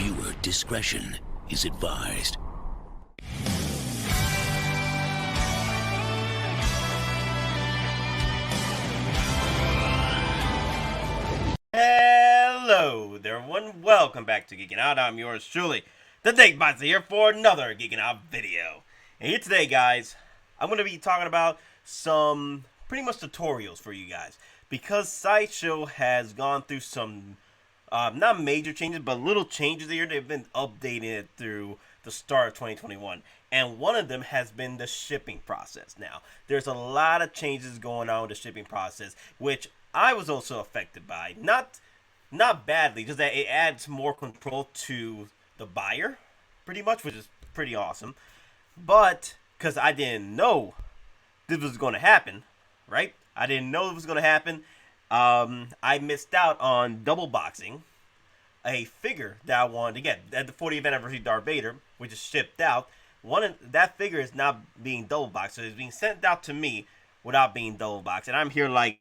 Viewer discretion is advised. Hello there everyone, welcome back to Geeking Out. I'm yours truly, the Dankbots, here for another Geeking Out video. And here today, guys, I'm going to be talking about some pretty much tutorials for you guys. Because Sideshow has gone through some, not major changes, but little changes here. They've been updating it through the start of 2021. And one of them has been the shipping process. Now, there's a lot of changes going on with the shipping process, which I was also affected by. Not badly, just that it adds more control to the buyer, pretty much, which is pretty awesome. But, because I didn't know this was going to happen, right? I didn't know it was going to happen. I missed out on double boxing a figure that I wanted to get at the 40th anniversary Darth Vader, which is shipped out. That figure is not being double boxed, so it's being sent out to me without being double boxed. And I'm here like,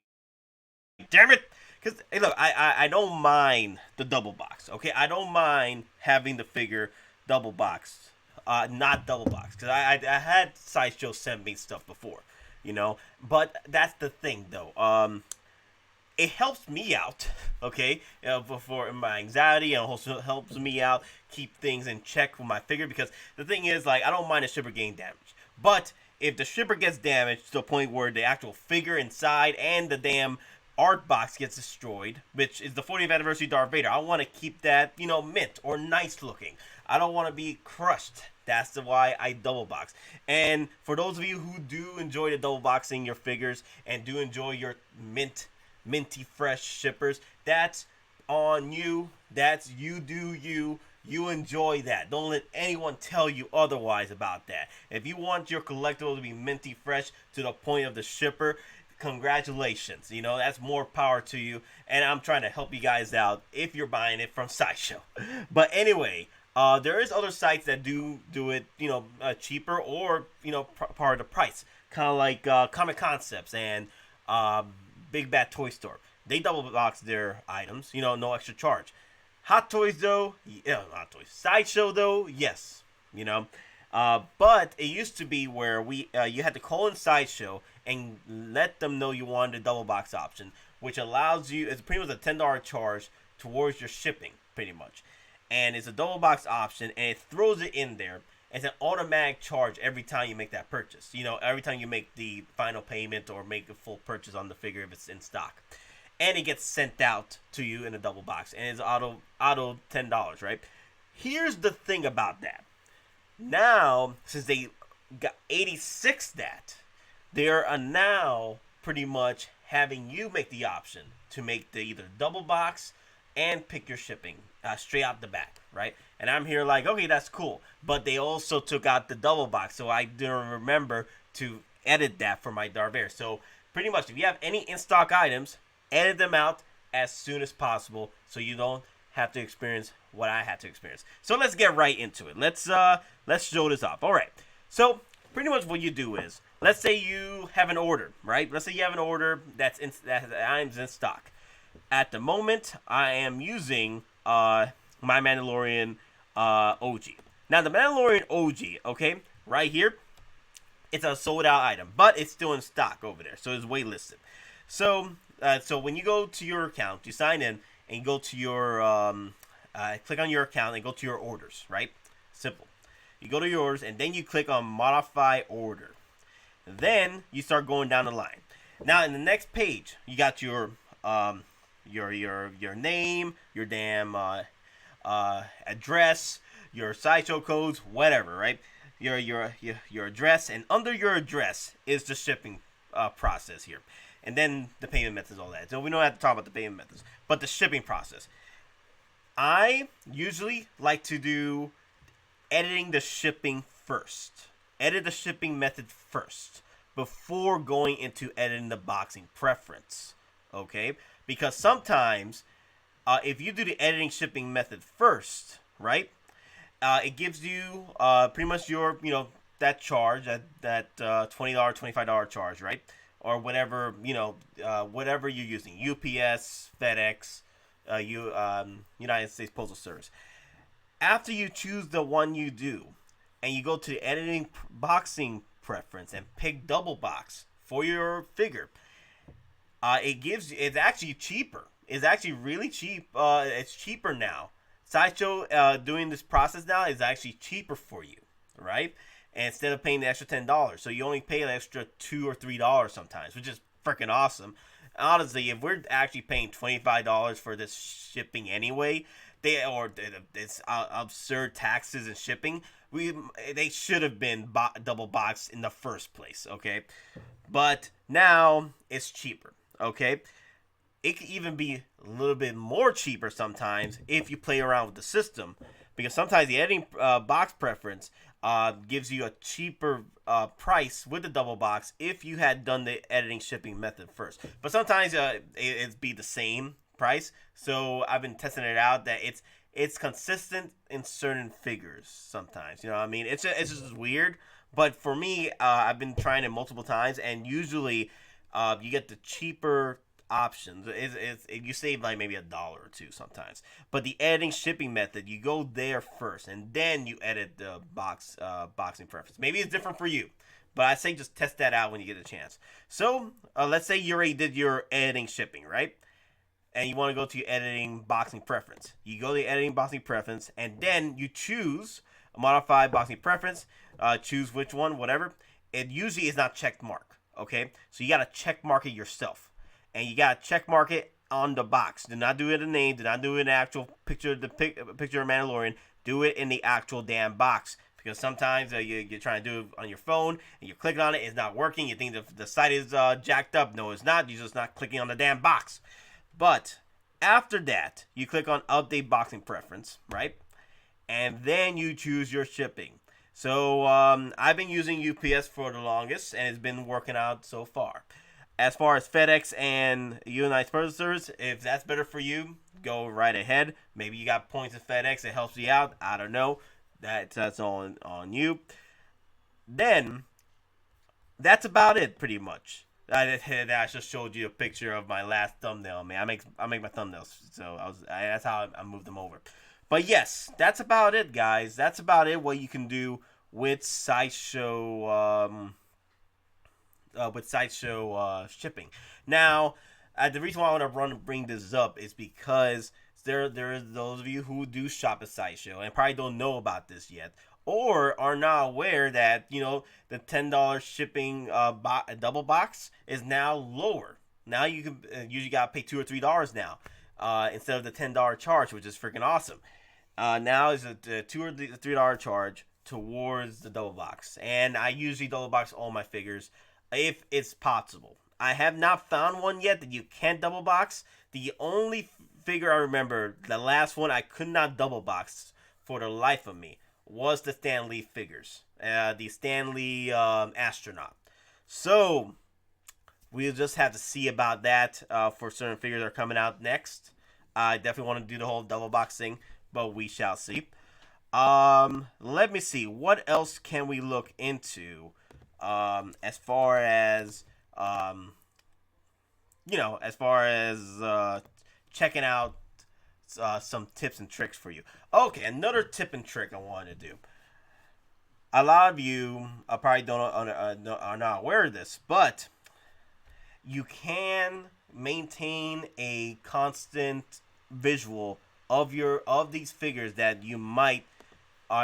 damn it! Because, hey, look, I don't mind the double box, okay? I don't mind having the figure double boxed, not double boxed. Because I had Sideshow send me stuff before, you know? But that's the thing, though. It helps me out, okay? For my anxiety, and also helps me out keep things in check with my figure. Because the thing is, like, I don't mind the shipper getting damaged. But if the shipper gets damaged to the point where the actual figure inside and the damn art box gets destroyed, which is the 40th anniversary Darth Vader, I want to keep that, you know, mint or nice looking. I don't want to be crushed. That's why I double box. And for those of you who do enjoy the double boxing your figures and do enjoy your minty fresh shippers, that's on you. That's you do you. You enjoy that. Don't let anyone tell you otherwise about that. If you want your collectible to be minty fresh to the point of the shipper, congratulations, you know, that's more power to you, and I'm trying to help you guys out if you're buying it from Sideshow. But anyway, there is other sites that do it, you know, cheaper or, you know, part of the price, kind of like Comiconcept and Big Bad Toy Store. They double box their items, you know, no extra charge. Hottoys though, yeah, Hottoys. Sideshow though, yes, you know. But it used to be where you had to call in Sideshow and let them know you wanted a double box option, which allows you, it's pretty much a $10 charge towards your shipping, pretty much. And it's a double box option, and it throws it in there. It's an automatic charge every time you make that purchase. You know, every time you make the final payment or make a full purchase on the figure if it's in stock. And it gets sent out to you in a double box, and it's auto $10, right? Here's the thing about that. Now, since they got 86 that, they are now pretty much having you make the option to make the either double box and pick your shipping straight out the back, right? And I'm here like, okay, that's cool. But they also took out the double box, so I didn't remember to edit that for my Darth Vader. So pretty much, if you have any in-stock items, edit them out as soon as possible so you don't have to experience what I had to experience. So let's get right into it. Let's show this up. All right. So pretty much what you do is, let's say you have an order, right? Let's say you have an order that items in stock. At the moment, I am using my Mandalorian OG. Now the Mandalorian OG, okay, right here, it's a sold out item, but it's still in stock over there, so it's waitlisted. So when you go to your account, you sign in and you go to your click on your account and go to your orders, right? Simple. You go to your orders and then you click on modify order. Then you start going down the line. Now in the next page, you got your name, your damn address, your Sideshow codes, whatever, right? Your address, and under your address is the shipping process here. And then the payment methods, all that. So we don't have to talk about the payment methods, but the shipping process. I usually like to do editing the shipping first. Edit the shipping method first before going into editing the boxing preference. Okay? Because sometimes if you do the editing shipping method first, right? It gives you pretty much your, you know, that charge, that $20, $25 charge, right? Or whatever, you know, whatever you're using, UPS, FedEx, United States Postal Service. After you choose the one you do, and you go to the editing boxing preference and pick double box for your figure, it's actually cheaper. It's actually really cheap. It's cheaper now. Sideshow doing this process now is actually cheaper for you, right? And instead of paying the extra $10, so you only pay an extra $2 or $3 sometimes, which is freaking awesome. Honestly, if we're actually paying $25 for this shipping anyway, it's absurd taxes and shipping, they should have been double boxed in the first place, okay? But now it's cheaper, okay? It could even be a little bit more cheaper sometimes if you play around with the system, because sometimes the editing box preference gives you a cheaper price with the double box if you had done the editing shipping method first. But sometimes it'd be the same price. So I've been testing it out that it's consistent in certain figures sometimes. You know what I mean? It's just weird. But for me, I've been trying it multiple times, and usually you get the cheaper options. You save like maybe $1 or $2 sometimes. But the editing shipping method, you go there first, and then you edit the boxing preference. Maybe it's different for you, but I say just test that out when you get a chance. So let's say you already did your editing shipping, right? And you want to go to your editing boxing preference. You go to the editing boxing preference, and then you choose a modified boxing preference. Choose which one, whatever. It usually is not check mark, okay? So you got to check mark it yourself. And you got to check mark it on the box. Do not do it in the name. Do not do it in the actual picture, picture of Mandalorian. Do it in the actual damn box. Because sometimes you're trying to do it on your phone, and you're clicking on it, it's not working. You think the site is jacked up. No, it's not. You're just not clicking on the damn box. But after that, you click on Update Boxing Preference, right? And then you choose your shipping. So I've been using UPS for the longest, and it's been working out so far. As far as FedEx and United Purchasers, if that's better for you, go right ahead. Maybe you got points at FedEx, it helps you out. I don't know. That's on you. Then, that's about it, pretty much. I just showed you a picture of my last thumbnail, man. I make my thumbnails, so that's how I move them over. But yes, that's about it, guys. That's about it. What you can do with Sideshow, shipping. Now, the reason why I want to bring this up is because there is those of you who do shop at Sideshow and probably don't know about this yet, or are not aware that, you know, the $10 shipping double box is now lower. Now you can usually gotta pay $2 or $3 now instead of the $10 charge, which is freaking awesome. Now is a $2 or $3 charge towards the double box, and I usually double box all my figures if it's possible. I have not found one yet that you can't double box. The only figure I remember, the last one I could not double box for the life of me, was the Stan Lee figures. The Stan Lee astronaut. So, we'll just have to see about that for certain figures that are coming out next. I definitely want to do the whole double box thing, but we shall see. Let me see. What else can we look into as far as, checking out some tips and tricks for you. Okay, another tip and trick I wanted to do. A lot of you probably are not aware of this, but you can maintain a constant visual of these figures that you might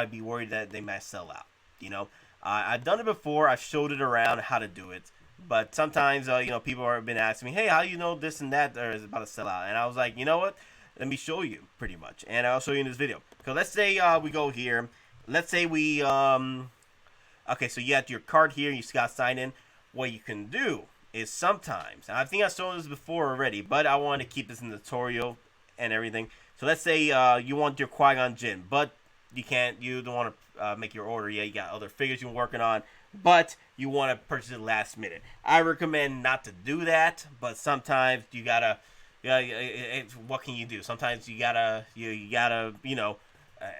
be worried that they might sell out. You know, I've done it before. I've showed it around how to do it. But sometimes, people have been asking me, hey, how do you know this and that is about to sell out? And I was like, you know what? Let me show you, pretty much. And I'll show you in this video. So let's say we go here. Let's say we, okay, so you have your card here. You got signed in. What you can do is sometimes, and I think I've shown this before already, but I want to keep this in the tutorial and everything. So let's say you want your Qui-Gon Jinn, but you don't want to make your order yet. You got other figures you're working on, but you want to purchase it last minute. I recommend not to do that, but sometimes you gotta, what can you do? Sometimes you gotta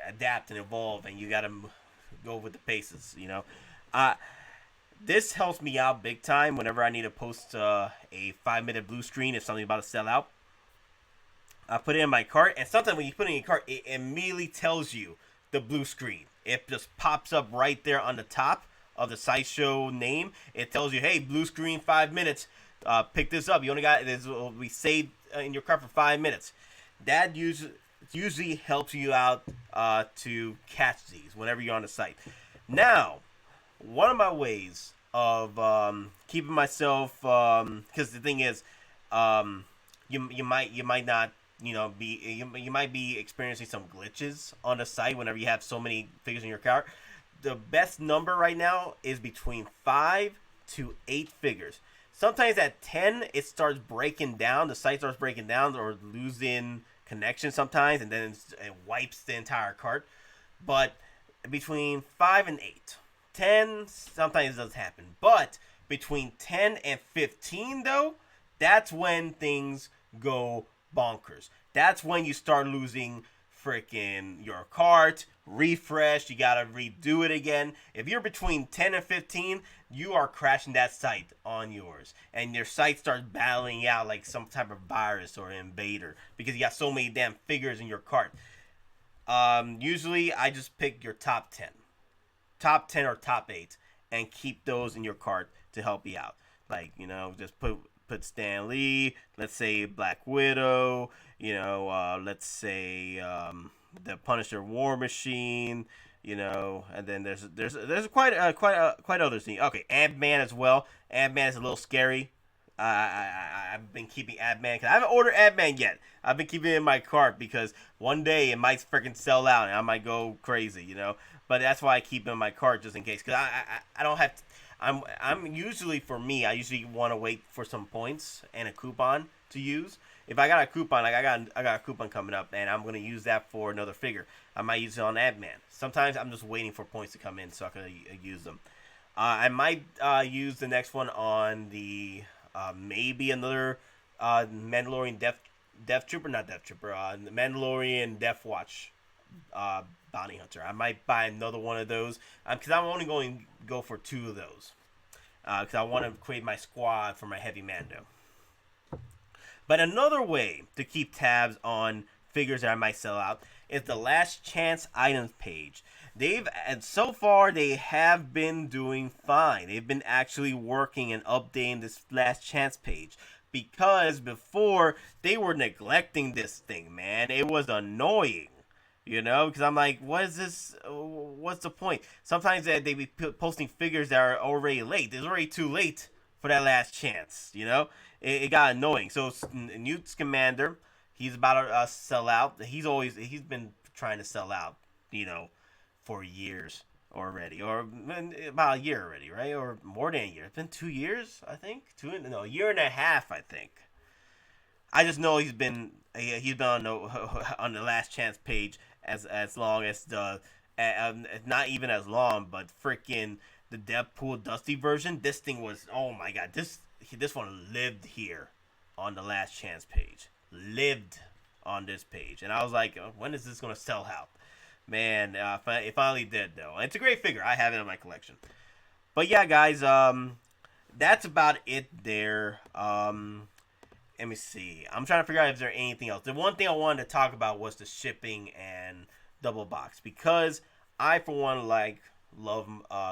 adapt and evolve, and you gotta go with the paces. This helps me out big time whenever I need to post a 5-minute blue screen if something's about to sell out. I put it in my cart, and sometimes when you put it in your cart, it immediately tells you the blue screen. It just pops up right there on the top of the Sideshow name. It tells you, hey, blue screen, 5 minutes. Pick this up. You only got this. Will be saved in your cart for 5 minutes. That usually helps you out to catch these whenever you're on the site. Now, one of my ways of keeping myself, because the thing is, you might not, you might be experiencing some glitches on the site whenever you have so many figures in your cart. The best number right now is between 5 to 8 figures. Sometimes at 10, it starts breaking down. The site starts breaking down or losing connection sometimes, and then it wipes the entire cart. But between 5 and 8. 10, sometimes it does happen. But between 10 and 15, though, that's when things go bonkers. That's when you start losing freaking your cart, refresh, you gotta redo it again. If you're between 10 and 15, you are crashing that site on yours. And your site starts battling out like some type of virus or invader because you got so many damn figures in your cart. Usually, I just pick your top 10. Top 10 or top 8 and keep those in your cart to help you out. Like, just put Stan Lee, let's say Black Widow, let's say the Punisher War Machine, and then there's quite other things. Okay, Ant-Man as well. Ant-Man is a little scary. I've been keeping Ant-Man because I haven't ordered Ant-Man yet. I've been keeping it in my cart because one day it might freaking sell out and I might go crazy, But that's why I keep it in my cart just in case because I don't have to. I'm usually, for me, I usually want to wait for some points and a coupon to use. If I got a coupon, like I got a coupon coming up, and I'm gonna use that for another figure. I might use it on Ant-Man. Sometimes I'm just waiting for points to come in so I can use them. I might use the next one on the maybe another Mandalorian Death Trooper, not Death Trooper, the Mandalorian Death Watch bounty hunter. I might buy another one of those because I'm only going to go for 2 of those because I want to create my squad for my heavy Mando. But another way to keep tabs on figures that I might sell out is the last chance items page. So far they have been doing fine. They've been actually working and updating this last chance page. Because before they were neglecting this thing, man. It was annoying. Because I'm like, what is this? What's the point? Sometimes they be posting figures that are already late. It's already too late for that last chance. It got annoying. So Newt Scamander, he's about to sell out. He's been trying to sell out, for years already, or about a year already, right? Or more than a year. It's been 2 years, I think. A year and a half, I think. I just know he's been on the last chance page as long as not even as long, but freaking the Deadpool Dusty version. This thing was, oh my god, this one lived here on the last chance page, lived on this page, and I was like, when is this gonna sell out? Man, it finally did though. It's a great figure. I have it in my collection. But yeah, guys, that's about it there. Let me see. I'm trying to figure out if there's anything else. The one thing I wanted to talk about was the shipping and double box. Because I, for one, love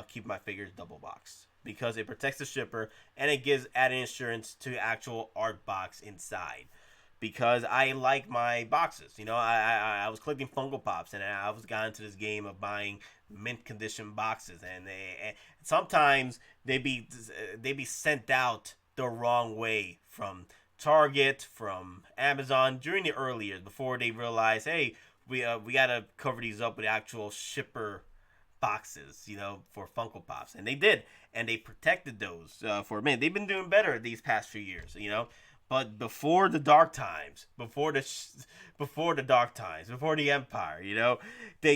keep my figures double boxed. Because it protects the shipper and it gives added insurance to actual art box inside. Because I like my boxes. I was collecting Funko Pops and I was got into this game of buying mint condition boxes. And sometimes they be sent out the wrong way from Target, from Amazon during the early years before they realized, hey, we gotta cover these up with actual shipper boxes, for Funko Pops, and they did, and they protected those for a minute. They've been doing better these past few years, But before the dark times, before the Empire, they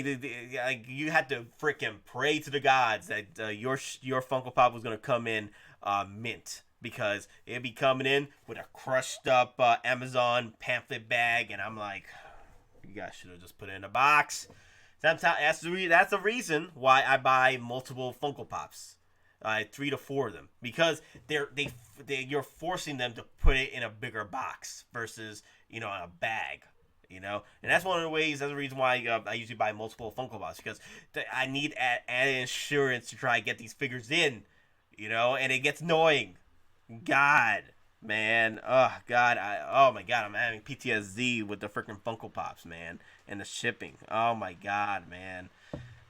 you had to freaking pray to the gods that your Funko Pop was gonna come in mint. Because it'd be coming in with a crushed up Amazon pamphlet bag, and I'm like, you guys should have just put it in a box. That's the reason why I buy multiple Funko Pops, 3 to 4 of them, because you're forcing them to put it in a bigger box versus in a bag. you know. And that's one of the ways. That's the reason why I usually buy multiple Funko Pops, because I need added insurance to try and get these figures in, you know. And it gets annoying. God, man, oh God, oh my God, I'm having PTSD with the freaking Funko Pops, man, and the shipping. Oh my God, man.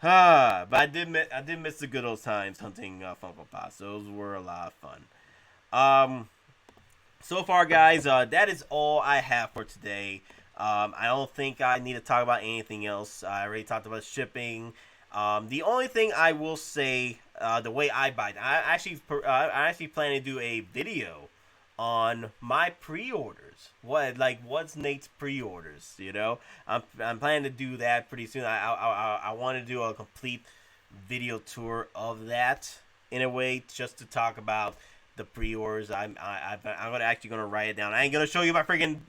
But I did miss the good old times hunting Funko Pops. Those were a lot of fun. So far, guys, that is all I have for today. I don't think I need to talk about anything else. I already talked about shipping. The only thing I will say, the way I buy it, I actually plan to do a video on my pre-orders. What's Nate's pre-orders? You know, I'm planning to do that pretty soon. I want to do a complete video tour of that in a way, just to talk about the pre-orders. I'm gonna write it down. I ain't gonna show you my freaking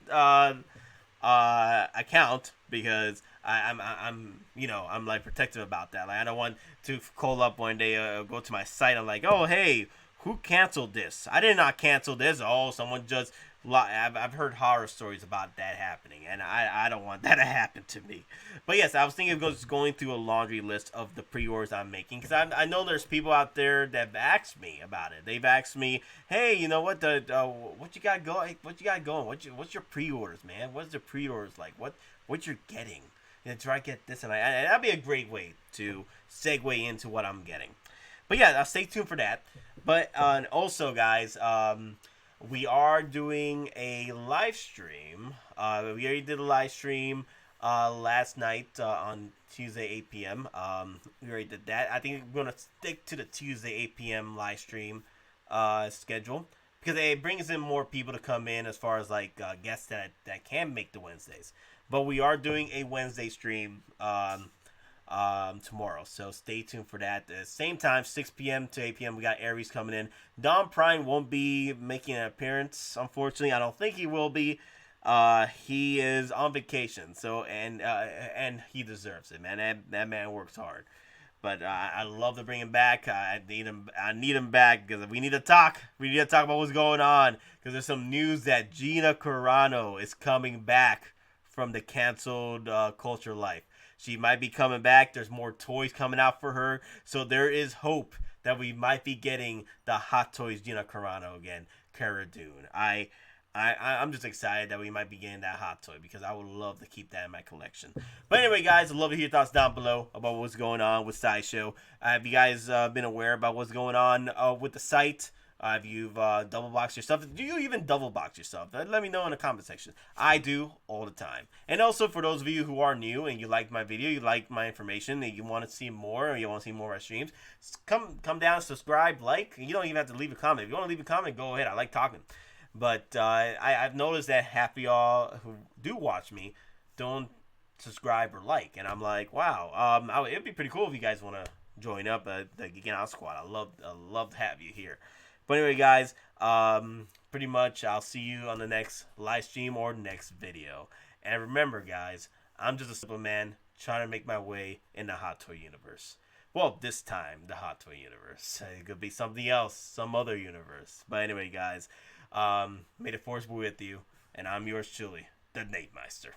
account, because I'm like protective about that. Like, I don't want to call up one day, go to my site. I'm like, oh hey, who canceled this? I did not cancel this. Oh, someone just. I've heard horror stories about that happening, and I don't want that to happen to me. But yes, I was thinking of just going through a laundry list of the pre-orders I'm making, because I know there's people out there that have asked me about it. They've asked me, hey, you know what, what you got going? What's your pre-orders, man? What's the pre-orders like? What you're getting? And try to get this, and that'd be a great way to segue into what I'm getting. But yeah, stay tuned for that. But also, guys, we are doing a live stream. We already did a live stream last night on Tuesday 8 p.m. We already did that. I think we're going to stick to the Tuesday 8 p.m. live stream schedule, because it brings in more people to come in, as far as like guests that can make the Wednesdays. But we are doing a Wednesday stream tomorrow, so stay tuned for that. Same time, 6 p.m. to 8 p.m. we got Aries coming in. Don Prime won't be making an appearance, unfortunately. I don't think he will be. He is on vacation, so and he deserves it, man. That man works hard. But I love to bring him back. I need him back, because we need to talk. We need to talk about what's going on, because there's some news that Gina Carano is coming back from the canceled Culture Life. She might be coming back. There's more toys coming out for her. So there is hope that we might be getting the Hottoys Gina Carano again, Cara Dune. I'm just excited that we might be getting that hot toy, because I would love to keep that in my collection. But anyway, guys, I'd love to hear your thoughts down below about what's going on with Sideshow. Have you guys been aware about what's going on with the site? If you've double boxed your stuff, do you even double box your stuff? Let me know in the comment section. I do all the time. And also, for those of you who are new and you like my video, you like my information, and you want to see more, or you want to see more of our streams, come down, subscribe, like. You don't even have to leave a comment. If you want to leave a comment, go ahead. I like talking. But I've noticed that half of y'all who do watch me don't subscribe or like, and I'm like, wow. It'd be pretty cool if you guys want to join up the Geeking Out Squad. I love to have you here. But anyway, guys, pretty much I'll see you on the next live stream or next video. And remember, guys, I'm just a simple man trying to make my way in the Hot Toy universe. Well, this time, the Hot Toy universe. It could be something else, some other universe. But anyway, guys, may the force be with you. And I'm yours truly, the Nate Meister.